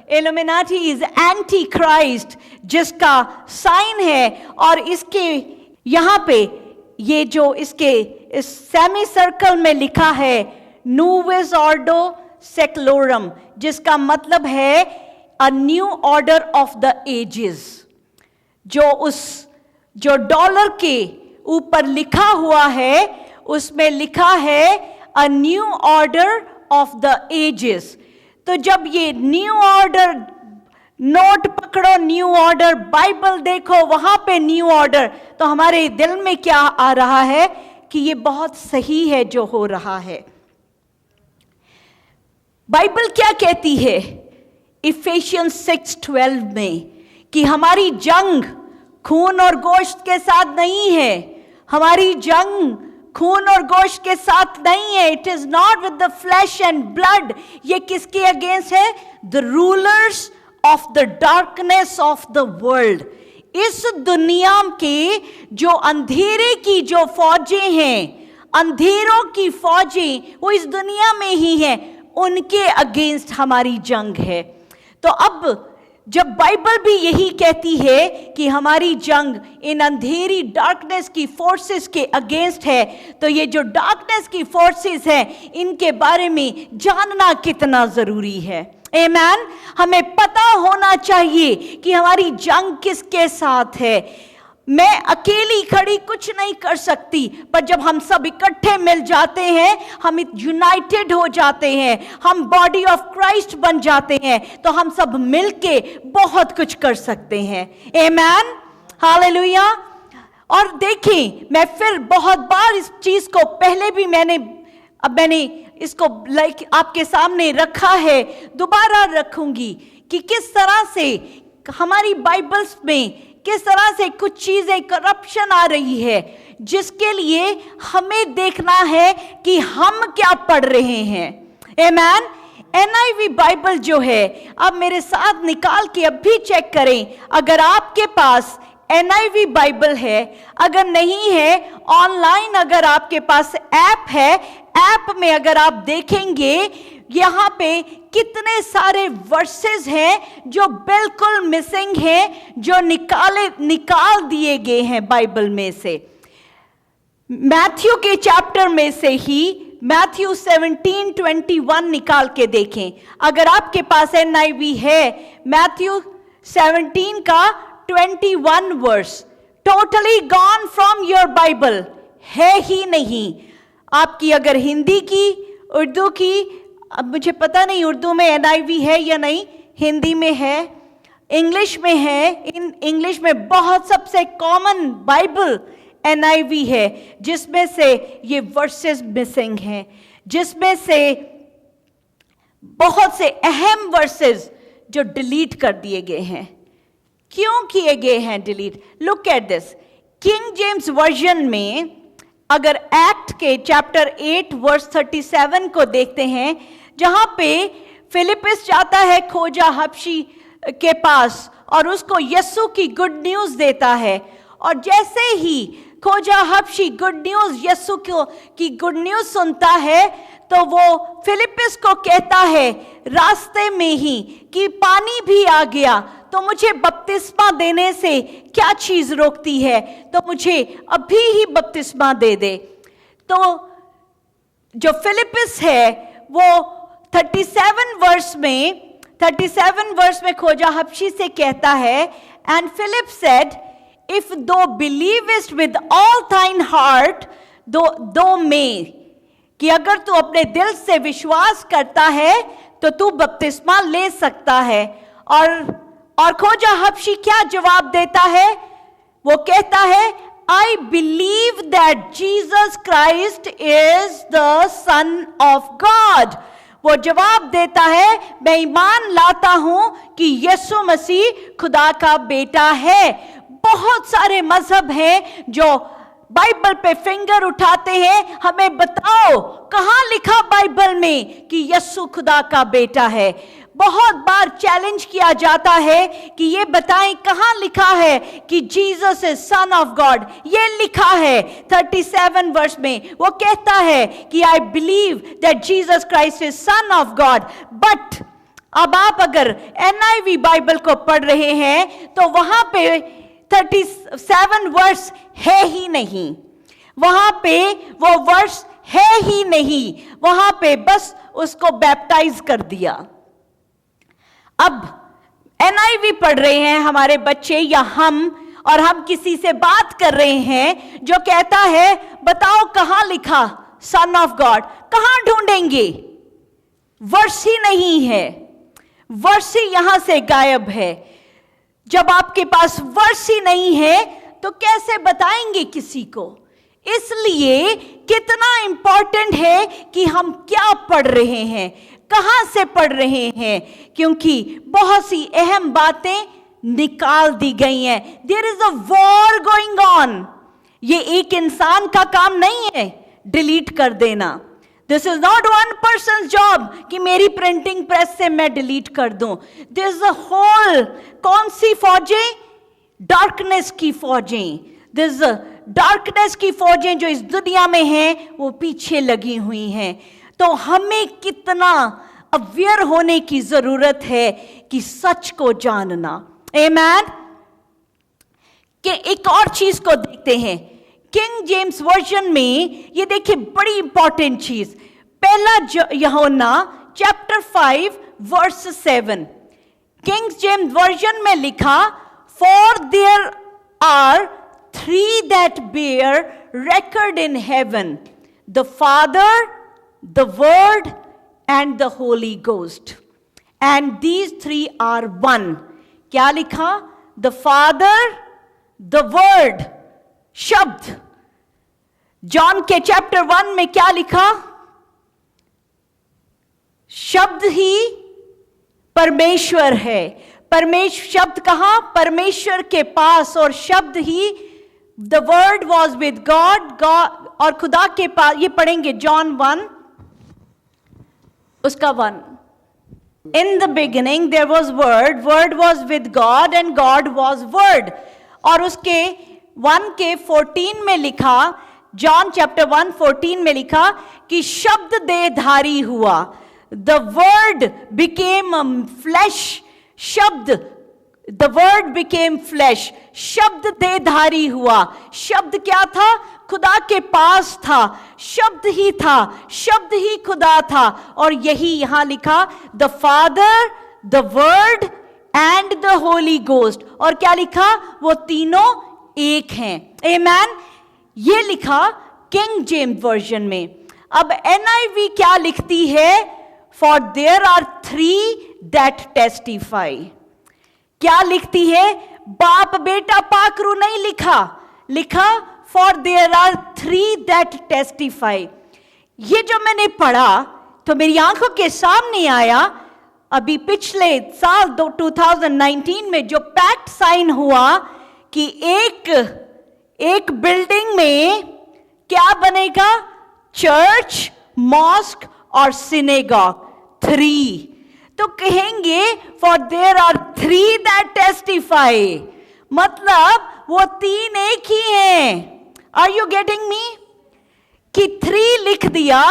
इल्यूमिनाटी इज एंटी क्राइस्ट जिसका साइन है. और इसके यहां पे ये जो इसके इस सेमी सर्कल में लिखा है नूवेस ऑर्डो सेक्लोरम, जिसका मतलब है a new order of the ages. जो डॉलर के ऊपर लिखा हुआ है उसमें लिखा है a new order of the ages. तो जब ये न्यू ऑर्डर, नोट पकड़ो न्यू ऑर्डर, बाइबल देखो वहां पे न्यू ऑर्डर, तो हमारे दिल में क्या आ रहा है कि ये बहुत सही है जो हो रहा है. बाइबल क्या कहती है इफिशियंस 6:12 में कि हमारी जंग खून और गोश्त के साथ नहीं है, हमारी जंग खून और गोश्त के साथ नहीं है. It is not with the flash and blood. ये किसके अगेंस्ट है? The rulers of the darkness of the world. इस दुनिया के जो अंधेरे की जो फौजें हैं, अंधेरों की फौजें वो इस दुनिया में ही हैं, उनके अगेंस्ट हमारी जंग है. तो अब जब बाइबल भी यही कहती है कि हमारी जंग इन अंधेरी डार्कनेस की फोर्सेस के अगेंस्ट है, तो ये जो डार्कनेस की फोर्सेस हैं इनके बारे में जानना कितना जरूरी है. आमेन. हमें पता होना चाहिए कि हमारी जंग किसके साथ है. मैं अकेली खड़ी कुछ नहीं कर सकती, पर जब हम सब इकट्ठे मिल जाते हैं, हम यूनाइटेड हो जाते हैं, हम बॉडी ऑफ क्राइस्ट बन जाते हैं, तो हम सब मिलके बहुत कुछ कर सकते हैं. आमेन. हालेलुया. और देखें, मैं फिर बहुत बार इस चीज को पहले भी मैंने इसको आपके सामने रखा है, दोबारा रखूंगी कि किस तरह से हमारी बाइबल्स में किस तरह से कुछ चीजें करप्शन आ रही है, जिसके लिए हमें देखना है कि हम क्या पढ़ रहे हैं. आमेन। NIV बाइबल जो है, आप मेरे साथ निकाल के अब भी चेक करें, अगर आपके पास NIV बाइबल है, अगर नहीं है ऑनलाइन, अगर आपके पास ऐप है, ऐप में अगर आप देखेंगे यहाँ पे कितने सारे वर्सेस हैं जो बिल्कुल मिसिंग हैं, जो निकाल दिए गए हैं बाइबल में से। मैथ्यू के चैप्टर में से ही मैथ्यू 17:21 निकाल के देखें। अगर आपके पास NIV है, मैथ्यू 17 का 21 verse totally gone from your Bible, है ही नहीं। आपकी अगर हिंदी की, उर्दू की, अब मुझे पता नहीं उर्दू में NIV है या नहीं, हिंदी में है, इंग्लिश में है, इंग्लिश में बहुत सबसे कॉमन बाइबल NIV है, जिसमें से ये वर्सेस मिसिंग हैं, जिसमें से बहुत से अहम वर्सेस जो डिलीट कर दिए गए हैं। क्यों किए गए हैं delete? Look at this, king James version में अगर एक्ट के चैप्टर 8 वर्स 37 को देखते हैं, जहां पे फिलिपिस जाता है खोजा हबशी के पास और उसको यीशु की गुड न्यूज देता है, और जैसे ही खोजा हबशी गुड न्यूज यीशु की गुड न्यूज सुनता है, तो वो फिलिपिस को कहता है रास्ते में ही कि पानी भी आ गया, तो मुझे बपतिस्मा देने से क्या चीज रोकती है, तो मुझे अभी ही बपतिस्मा दे दे। तो जो फिलिपिस है वो 37 वर्स में खोजा हबशी से कहता है, एंड फिलिप सेड, इफ दो बिलीवेस्ट विद ऑल थाइन हार्ट, दो में, कि अगर तू अपने दिल से विश्वास करता है तो तू बपतिस्मा ले सकता है। और खोजा हबशी क्या जवाब देता है? वो कहता है, I believe that Jesus Christ is the son of God. वो जवाब देता है, मैं ईमान लाता हूं कि यीशु मसीह खुदा का बेटा है। बहुत सारे मजहब हैं जो बाइबल पे फिंगर उठाते हैं, हमें बताओ कहां लिखा बाइबल में कि यीशु खुदा का बेटा है। बहुत बार चैलेंज किया जाता है कि ये बताएं कहां लिखा है कि Jesus is son of God. ये लिखा है 37 वर्स में, वो कहता है कि I believe that Jesus Christ is son of God. But अब आप अगर NIV बाइबल को पढ़ रहे हैं तो वहां पे 37 वर्स है ही नहीं, वहां पे वो वर्स है ही नहीं, वहां पे बस उसको बैप्टाइज कर दिया। अब NIV पढ़ रहे हैं हमारे बच्चे या हम, और हम किसी से बात कर रहे हैं जो कहता है बताओ कहां लिखा सन ऑफ गॉड, कहां ढूंढेंगे? वर्स ही नहीं है, वर्स ही यहां से गायब है। जब आपके पास वर्स ही नहीं है तो कैसे बताएंगे किसी को? इसलिए कितना इंपॉर्टेंट है कि हम क्या पढ़ रहे हैं, कहां से पढ़ रहे हैं, क्योंकि बहुत सी अहम बातें निकाल दी गई हैं। There is a war going on. ये एक इंसान का काम नहीं है डिलीट कर देना। This is not one person job कि मेरी प्रिंटिंग प्रेस से मैं डिलीट कर दूं। दिस इज अ होल, कौन सी फौजें? डार्कनेस की फौजें। दिस डार्कनेस की फौजें जो इस दुनिया में हैं वो पीछे लगी हुई हैं। तो हमें कितना अवेयर होने की जरूरत है कि सच को जानना। आमेन। कि एक और चीज को देखते हैं किंग जेम्स वर्जन में, ये देखिए बड़ी इंपॉर्टेंट चीज, पहला यूहन्ना chapter 5 verse 7, King James version में लिखा, for there are 3 that bear record in heaven, the Father, the Word, and the Holy Ghost. And these 3 are one. क्या लिखा? The Father, the Word, शब्द। जॉन के chapter 1 में क्या लिखा? शब्द ही परमेश्वर है। परमेश्वर शब्द कहां? परमेश्वर के पास, और शब्द ही The word was with God, और खुदा के पास। ये पढ़ेंगे जॉन 1 उसका 1, in the beginning there was word, word was with God and God was word. और उसके 1 के 14 में लिखा, जॉन चैप्टर 1:14 में लिखा कि शब्द देहधारी हुआ, the word became a flesh, शब्द, the word became flesh, शब्द देहधारी हुआ. शब्द क्या था? खुदा के पास था, शब्द ही था, शब्द ही खुदा था. और यही यहां लिखा, the father, the word and the Holi ghost. और क्या लिखा? वो तीनों एक हैं. आमेन. ये लिखा किंग जेम्स वर्जन में. अब NIV क्या लिखती है? For there are 3 that testify. क्या लिखती है? बाप बेटा पाकरू नहीं लिखा, लिखा for there are 3 that testify. ये जो मैंने पढ़ा तो मेरी आंखों के सामने आया. अभी पिछले साल 2019 में जो पैक्ट साइन हुआ कि एक बिल्डिंग में क्या बनेगा? चर्च, मॉस्क और सिनेगॉग. 3. तो कहेंगे for there are 3 that testify, मतलब वो 3 एक ही हैं. Are you getting me? कि 3 लिख दिया,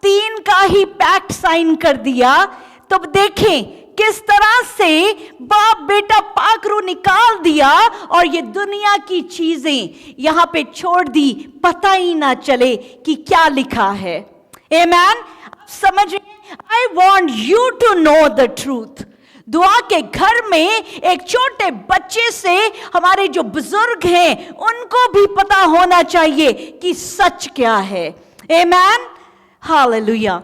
3 का ही पैक्ट साइन कर दिया. तो देखें किस तरह से बाप बेटा पाकरू निकाल दिया और ये दुनिया की चीजें यहां पे छोड़ दी, पता ही ना चले कि क्या लिखा है. आमेन. समझ, I want you to know the truth. दुआ के घर में एक छोटे बच्चे से हमारे जो बुजुर्ग हैं उनको भी पता होना चाहिए कि सच क्या है. आमेन. हालेलुया.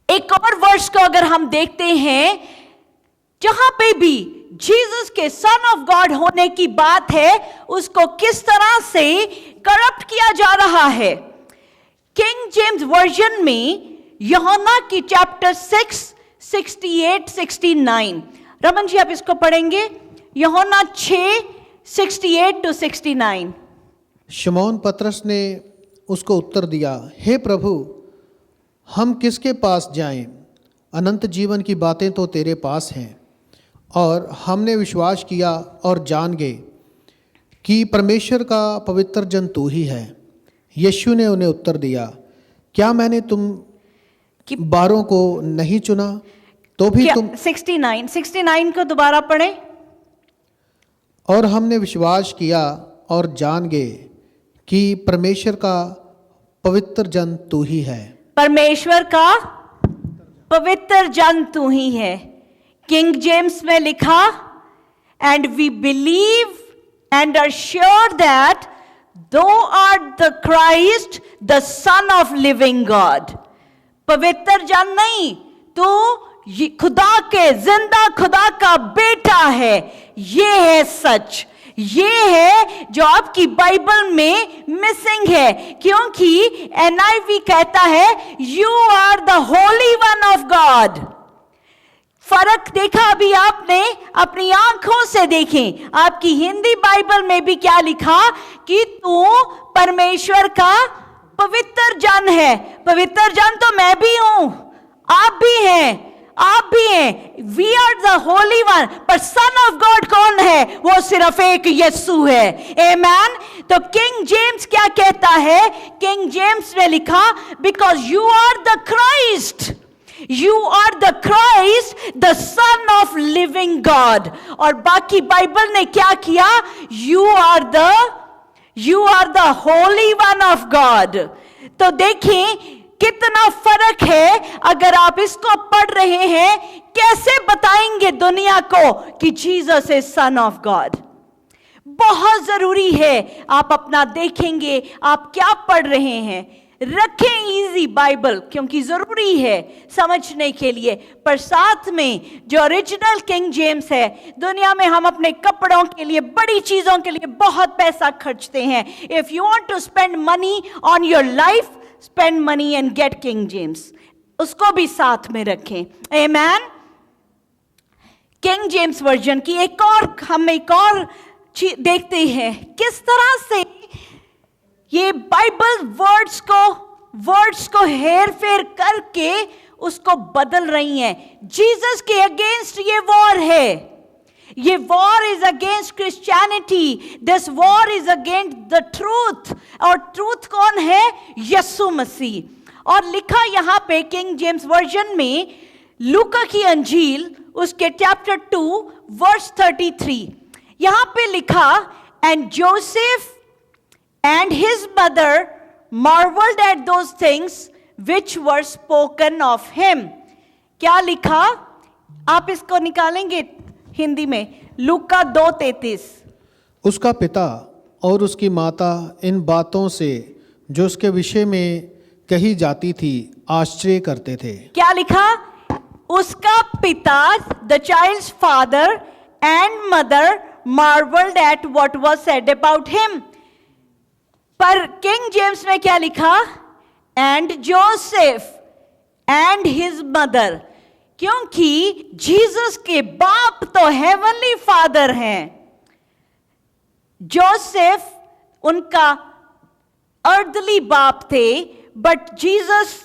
एक और वर्स को अगर हम देखते हैं, जहां पे भी जीसस के सन ऑफ गॉड होने की बात है, उसको किस तरह से करप्ट किया जा रहा है. किंग जेम्स वर्जन में यूहन्ना की चैप्टर 6 68-69. रमन जी आप इसको पढ़ेंगे. यूहन्ना 6 68-69. शमौन पतरस ने उसको उत्तर दिया, हे प्रभु, हम किसके पास जाएं? अनंत जीवन की बातें तो तेरे पास हैं, और हमने विश्वास किया और जान गए कि परमेश्वर का पवित्र जन तू ही है. यीशु ने उन्हें उत्तर दिया, क्या मैंने तुम 12 को नहीं चुना? तो भी तुम 69 को दोबारा पढ़ें. और हमने विश्वास किया और जान गए कि परमेश्वर का पवित्र जन तू ही है. परमेश्वर का पवित्र जन तू ही है. किंग जेम्स में लिखा, and we believe and are sure that thou art the Christ the son of living God. पवित्र जन नहीं, तो खुदा के जिंदा खुदा का बेटा है. ये है सच, ये है जो आपकी बाइबल में मिसिंग है, क्योंकि NIV कहता है you are the holy one of God. फर्क देखा अभी आपने? अपनी आंखों से देखें. आपकी हिंदी बाइबल में भी क्या लिखा कि तू परमेश्वर का पवित्र जन है. पवित्र जन तो मैं भी हूं, आप भी हैं, आप भी हैं. We are the holy one. पर सन ऑफ गॉड कौन है? वो सिर्फ एक यीशु है. आमेन. तो किंग जेम्स क्या कहता है? किंग जेम्स ने लिखा, because you are the Christ, you are the Christ the son of living God. और बाकी बाइबल ने क्या किया? You are the holy one of God. तो देखें कितना फर्क है. अगर आप इसको पढ़ रहे हैं, कैसे बताएंगे दुनिया को कि Jesus is son of God? बहुत जरूरी है आप अपना देखेंगे आप क्या पढ़ रहे हैं. रखें इजी बाइबल, क्योंकि जरूरी है समझने के लिए. पर साथ में जो ओरिजिनल किंग जेम्स है, दुनिया में हम अपने कपड़ों के लिए, बड़ी चीजों के लिए बहुत पैसा खर्चते हैं. If you want to spend money on your life, spend money and get King James. उसको भी साथ में रखें. आमेन. किंग जेम्स वर्जन की हम एक और देखते हैं किस तरह से ये बाइबल वर्ड्स को हेर फेर करके उसको बदल रही हैं। जीसस के अगेंस्ट ये वॉर है, ये war is against Christianity, this war is against the truth. और ट्रूथ कौन है? यीशु मसीह। और लिखा यहां पे किंग जेम्स वर्जन में, लूका की अंजील उसके चैप्टर 2 वर्स 33, यहां पे लिखा, and Joseph and his mother marveled at those things which were spoken of him। क्या लिखा? आप इसको निकालेंगे हिंदी में, लूका 2:33। उसका पिता और उसकी माता इन बातों से जो उसके विषय में कही जाती थी आश्चर्य करते थे। क्या लिखा? उसका पिता, the child's father and mother marveled at what was said about him। पर किंग जेम्स में क्या लिखा? And Joseph and his mother, क्योंकि जीसस के बाप तो हेवनली फादर हैं। जोसेफ उनका अर्दली बाप थे, बट जीसस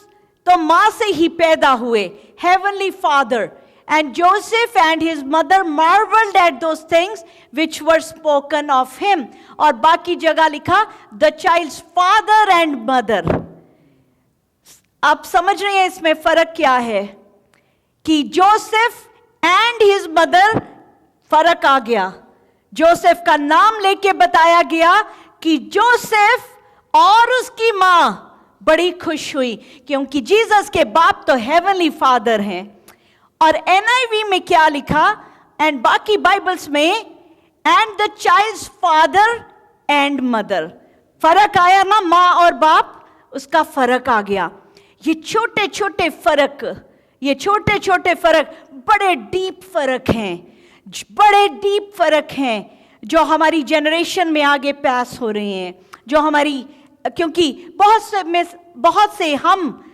तो मां से ही पैदा हुए, heavenly father. And Joseph and his mother marveled at those things which were spoken of him। और बाकी जगह लिखा the child's father and mother। आप समझ रहे हैं इसमें फर्क क्या है? कि जोसेफ एंड हिज मदर, फर्क आ गया। जोसेफ का नाम लेके बताया गया कि जोसेफ और उसकी मां बड़ी खुश हुई, क्योंकि जीसस के बाप तो हेवनली फादर हैं। और NIV में क्या लिखा, एंड बाकी बाइबल्स में, and the child's father and mother. फर्क आया ना, माँ और बाप, उसका फर्क आ गया। ये छोटे छोटे फर्क, ये छोटे छोटे फर्क बड़े डीप फर्क हैं, बड़े डीप फर्क हैं जो हमारी जनरेशन में आगे पास हो रहे हैं, जो हमारी, क्योंकि बहुत से हम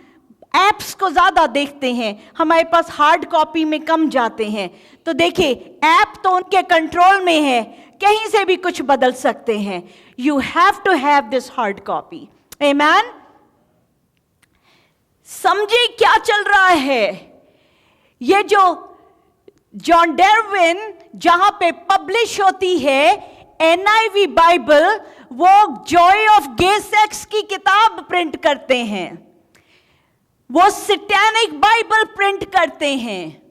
ऐप्स को ज्यादा देखते हैं, हमारे पास हार्ड कॉपी में कम जाते हैं। तो देखिए, ऐप तो उनके कंट्रोल में है, कहीं से भी कुछ बदल सकते हैं। You have to have this hard copy. Amen. समझे क्या चल रहा है? ये जो जॉन डार्विन जहां पे पब्लिश होती है NIV बाइबल, वो जॉय ऑफ गे सेक्स की किताब प्रिंट करते हैं, वो सैटेनिक बाइबल प्रिंट करते हैं।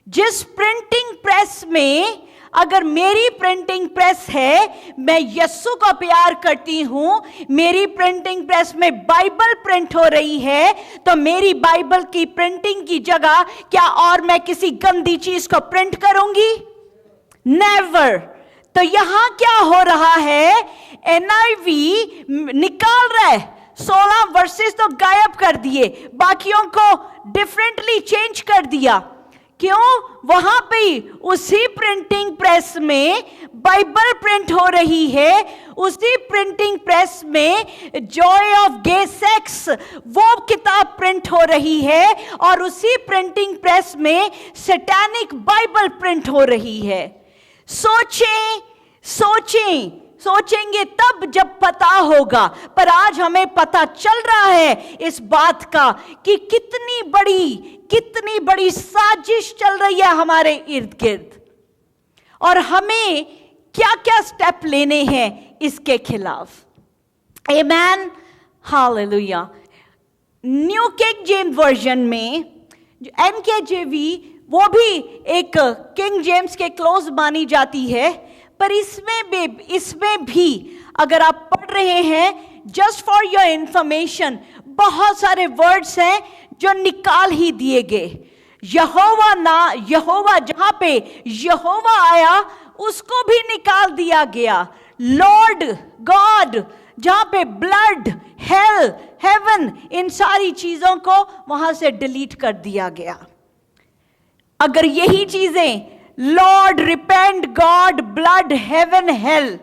जिस प्रिंटिंग प्रेस में, अगर मेरी प्रिंटिंग प्रेस है, मैं यीशु को प्यार करती हूं, मेरी प्रिंटिंग प्रेस में बाइबल प्रिंट हो रही है, तो मेरी बाइबल की प्रिंटिंग की जगह क्या और मैं किसी गंदी चीज को प्रिंट करूंगी? नेवर। तो यहां क्या हो रहा है? NIV निकाल रहा है, 16 वर्सेस तो गायब कर दिए, बाकियों को डिफरेंटली चेंज कर दिया। क्यों? वहां पे उसी प्रिंटिंग प्रेस में बाइबल प्रिंट हो रही है, उसी प्रिंटिंग प्रेस में जॉय ऑफ गे सेक्स वो किताब प्रिंट हो रही है, और उसी प्रिंटिंग प्रेस में सैटेनिक बाइबल प्रिंट हो रही है। सोचेंगे तब जब पता होगा, पर आज हमें पता चल रहा है इस बात का कि कितनी बड़ी साजिश चल रही है हमारे इर्द गिर्द, और हमें क्या क्या स्टेप लेने हैं इसके खिलाफ। Amen, hallelujah. New King James version में, NKJV, वो भी एक किंग जेम्स के क्लोज मानी जाती है, पर इसमें भी अगर आप पढ़ रहे हैं, जस्ट फॉर योर इंफॉर्मेशन, बहुत सारे वर्ड्स हैं जो निकाल ही दिए गए। यहोवा जहां पे यहोवा आया उसको भी निकाल दिया गया। लॉर्ड गॉड, जहां पे ब्लड, हेल, हेवन, इन सारी चीजों को वहां से डिलीट कर दिया गया। अगर यही चीजें Lord, repent, God, blood, heaven, hell,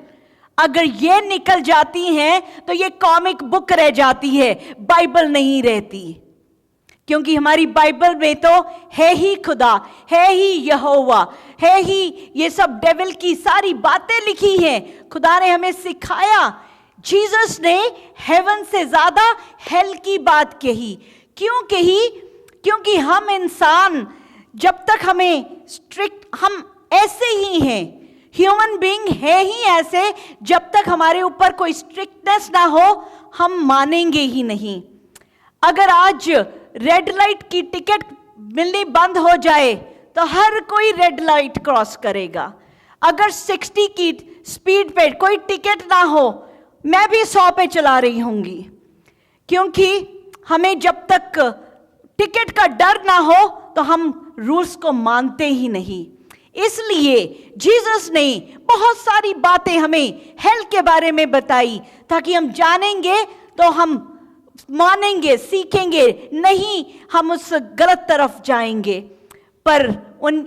अगर ये निकल जाती हैं तो ये कॉमिक बुक रह जाती है, बाइबल नहीं रहती। क्योंकि हमारी बाइबल में तो है ही खुदा, है ही यहोवा, है ही ये सब डेविल की सारी बातें लिखी हैं। खुदा ने हमें सिखाया, जीसस ने हेवन से ज्यादा हेल की बात कही। क्यों कही? क्योंकि हम इंसान जब तक हमें स्ट्रिक्ट, हम ऐसे ही हैं, ह्यूमन बीइंग है ही ऐसे, जब तक हमारे ऊपर कोई स्ट्रिक्टनेस ना हो हम मानेंगे ही नहीं। अगर आज रेड लाइट की टिकट मिलनी बंद हो जाए तो हर कोई रेड लाइट क्रॉस करेगा। अगर 60 की स्पीड पे कोई टिकट ना हो, मैं भी 100 पे चला रही होंगी, क्योंकि हमें जब तक टिकट का डर ना हो तो हम रूल्स को मानते ही नहीं। इसलिए जीसस ने बहुत सारी बातें हमें हेल के बारे में बताई, ताकि हम जानेंगे तो हम मानेंगे, सीखेंगे, नहीं हम उस गलत तरफ जाएंगे। पर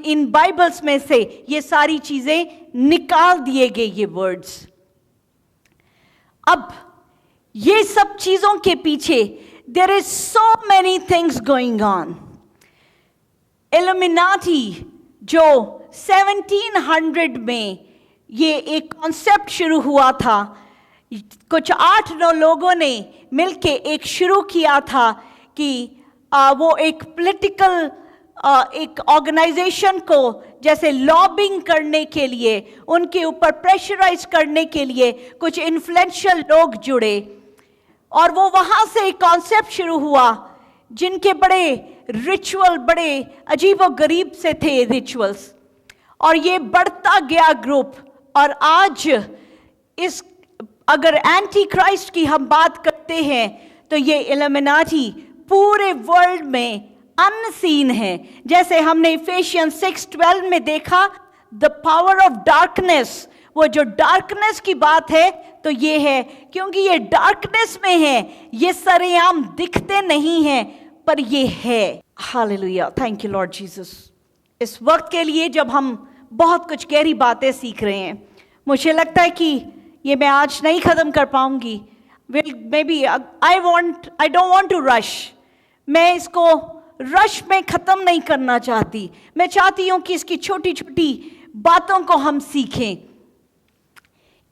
इन बाइबल्स में से ये सारी चीजें निकाल दिए गए, ये वर्ड्स। अब ये सब चीजों के पीछे there is so many things going on. Illuminati जो 1700 में ये एक कॉन्सेप्ट शुरू हुआ था, कुछ 8-9 लोगों ने मिलके एक शुरू किया था कि वो एक पॉलिटिकल एक ऑर्गेनाइजेशन को जैसे लॉबिंग करने के लिए, उनके ऊपर प्रेशराइज करने के लिए कुछ इन्फ्लुएंशियल लोग जुड़े, और वो वहां से एक कॉन्सेप्ट शुरू हुआ जिनके बड़े रिचुअल, बड़े अजीबो गरीब से थे रिचुअल्स, और ये बढ़ता गया ग्रुप। और आज इस अगर एंटी क्राइस्ट की हम बात करते हैं तो ये इल्यूमिनाटी पूरे वर्ल्ड में अनसीन है। जैसे हमने इफिशियंस 6:12 में देखा, द पावर ऑफ डार्कनेस, वो जो डार्कनेस की बात है तो ये है, क्योंकि ये डार्कनेस में है, ये सरेआम दिखते नहीं हैं, पर ये है। Hallelujah, thank you Lord Jesus. इस वक्त के लिए जब हम बहुत कुछ गहरी बातें सीख रहे हैं, मुझे लगता है कि ये मैं आज नहीं खत्म कर पाऊंगी। Maybe I don't want to rush. मैं इसको रश में खत्म नहीं करना चाहती। मैं चाहती हूं कि इसकी छोटी छोटी बातों को हम सीखें।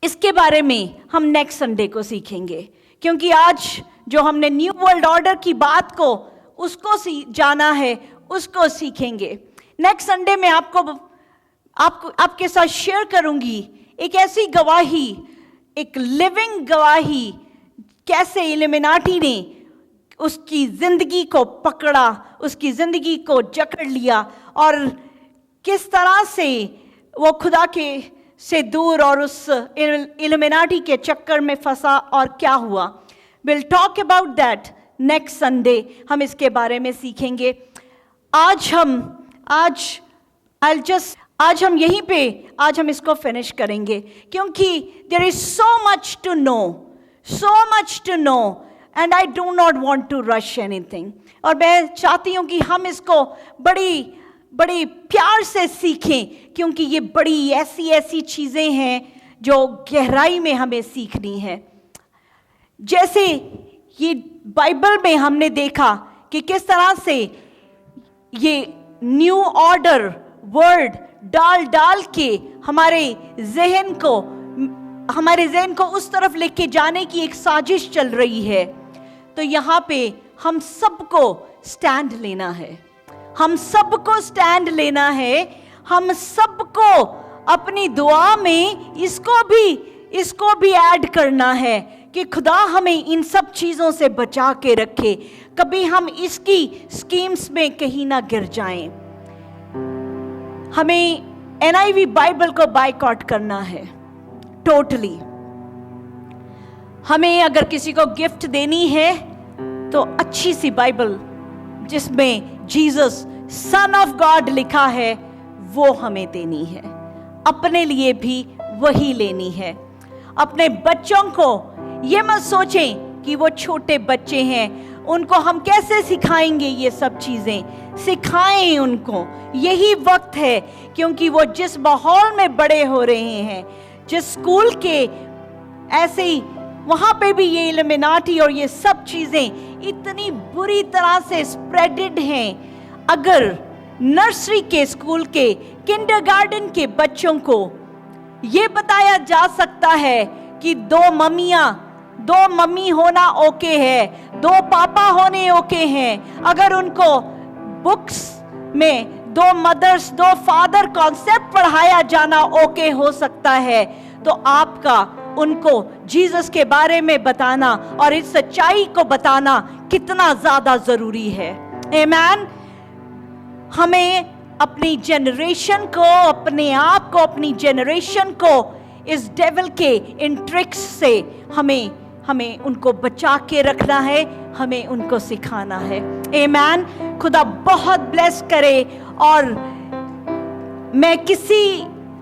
इसके बारे में हम नेक्स्ट संडे को सीखेंगे, क्योंकि आज जो हमने न्यू वर्ल्ड ऑर्डर की बात को उसको जाना है, उसको सीखेंगे। नेक्स्ट संडे में आपके साथ शेयर करूंगी एक ऐसी गवाही, एक लिविंग गवाही, कैसे इल्यूमिनाटी ने उसकी जिंदगी को पकड़ा, उसकी जिंदगी को जकड़ लिया, और किस तरह से वो खुदा के से दूर और उस इल्यूमिनाटी के चक्कर में फंसा और क्या हुआ। Will talk about that next Sunday, हम इसके बारे में सीखेंगे। आज हम यहीं पे आज हम इसको फिनिश करेंगे, क्योंकि there is so much to know and I do not want to rush anything. और मैं चाहती हूँ कि हम इसको बड़ी प्यार से सीखें, क्योंकि ये बड़ी ऐसी चीजें हैं जो गहराई में हमें सीखनी है। जैसे ये बाइबल में हमने देखा कि किस तरह से ये न्यू ऑर्डर वर्ड डाल के हमारे जहन को उस तरफ लेके जाने की एक साजिश चल रही है। तो यहाँ पे हम सबको स्टैंड लेना है, हम सबको अपनी दुआ में इसको भी ऐड करना है कि खुदा हमें इन सब चीजों से बचा के रखे, कभी हम इसकी स्कीम्स में कहीं ना गिर जाएं। हमें NIV बाइबल को बायकॉट करना है टोटली। हमें अगर किसी को गिफ्ट देनी है तो अच्छी सी बाइबल जिसमें जीसस सन ऑफ गॉड लिखा है वो हमें देनी है, अपने लिए भी वही लेनी है। अपने बच्चों को ये मत सोचें कि वो छोटे बच्चे हैं, उनको हम कैसे सिखाएंगे ये सब चीजें। सिखाएं उनको, यही वक्त है, क्योंकि वो जिस माहौल में बड़े हो रहे हैं, जिस स्कूल के ऐसे ही वहां पे भी ये इल्यूमिनाटी और ये सब चीजें इतनी बुरी तरह से स्प्रेडेड हैं। अगर नर्सरी के स्कूल के किंडरगार्टन के बच्चों को ये बताया जा सकता है कि दो मम्मी होना ओके है, दो पापा होने ओके हैं, अगर उनको बुक्स में 2 मदर्स 2 फादर कॉन्सेप्ट पढ़ाया जाना ओके हो सकता है, तो आपका उनको जीसस के बारे में बताना और इस सच्चाई को बताना कितना ज्यादा जरूरी है। आमेन। हमें अपनी जनरेशन को, अपने आप को, अपनी जनरेशन को इस डेविल के इन ट्रिक्स से हमें उनको बचा के रखना है, हमें उनको सिखाना है। आमेन। खुदा बहुत ब्लेस करे। और मैं किसी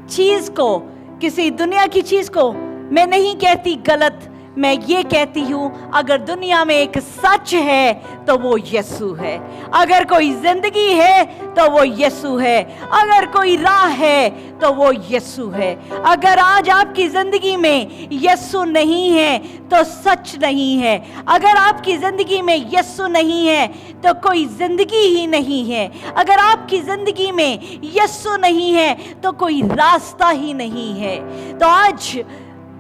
चीज को, किसी दुनिया की चीज को मैं नहीं कहती गलत, मैं ये कहती हूं अगर दुनिया में एक सच है तो वो यीशु है। अगर कोई जिंदगी है तो वो यीशु है। अगर कोई राह है तो वो यीशु है। अगर आज आपकी जिंदगी में यीशु नहीं है तो सच नहीं है। अगर आपकी जिंदगी में यीशु नहीं है तो कोई जिंदगी ही नहीं है। अगर आपकी जिंदगी में यीशु नहीं है तो कोई रास्ता ही नहीं है। तो आज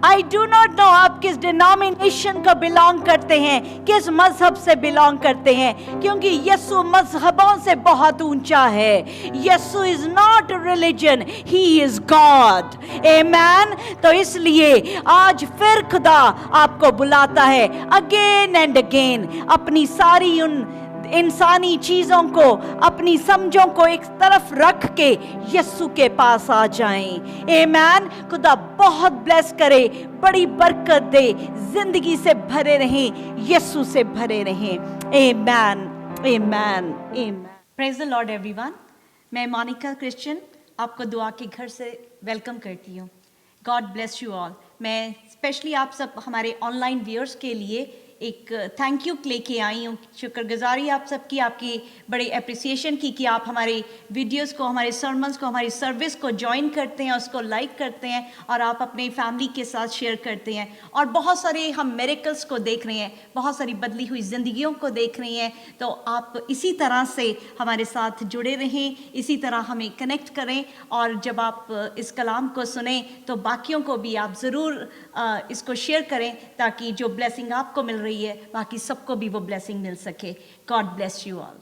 आई डू नॉट नो आप किस डिनोमिनेशन को बिलोंग करते हैं, किस मजहब से बिलोंग करते हैं, क्योंकि यीशु मजहबों से बहुत ऊंचा है। यीशु is not religion, he is God. Amen. तो इसलिए आज फिर खुदा आपको बुलाता है अगेन एंड अगेन, अपनी सारी उन इंसानी चीजों को, अपनी समझों को एक तरफ रख के यीशु के पास आ जाएं। आमेन। खुदा बहुत ब्लेस करे, बड़ी बरकत दे, जिंदगी से भरे रहें, यीशु से भरे रहें। Amen, amen, amen. Praise the Lord everyone. मैं मोनिका क्रिश्चियन आपको दुआ के घर से वेलकम करती हूँ। God bless you all. मैं स्पेशली आप सब हमारे ऑनलाइन व्यूअर्स के लिए एक थैंक यू लेके आई हूँ। शुक्रगुजारी आप सबकी, आपकी बड़ी अप्रिसिएशन की कि आप हमारे वीडियोस को, हमारे सर्मन्स को, हमारी सर्विस को ज्वाइन करते हैं, उसको लाइक करते हैं और आप अपने फैमिली के साथ शेयर करते हैं। और बहुत सारे हम मिरेकल्स को देख रहे हैं, बहुत सारी बदली हुई ज़िंदगियों को देख रहे हैं। तो आप इसी तरह से हमारे साथ जुड़े रहें, इसी तरह हमें कनेक्ट करें। और जब आप इस कलाम को सुने तो बाकियों को भी आप ज़रूर इसको शेयर करें, ताकि जो ब्लेसिंग आपको मिल रही है बाकी सबको भी वो ब्लेसिंग मिल सके। God bless you all.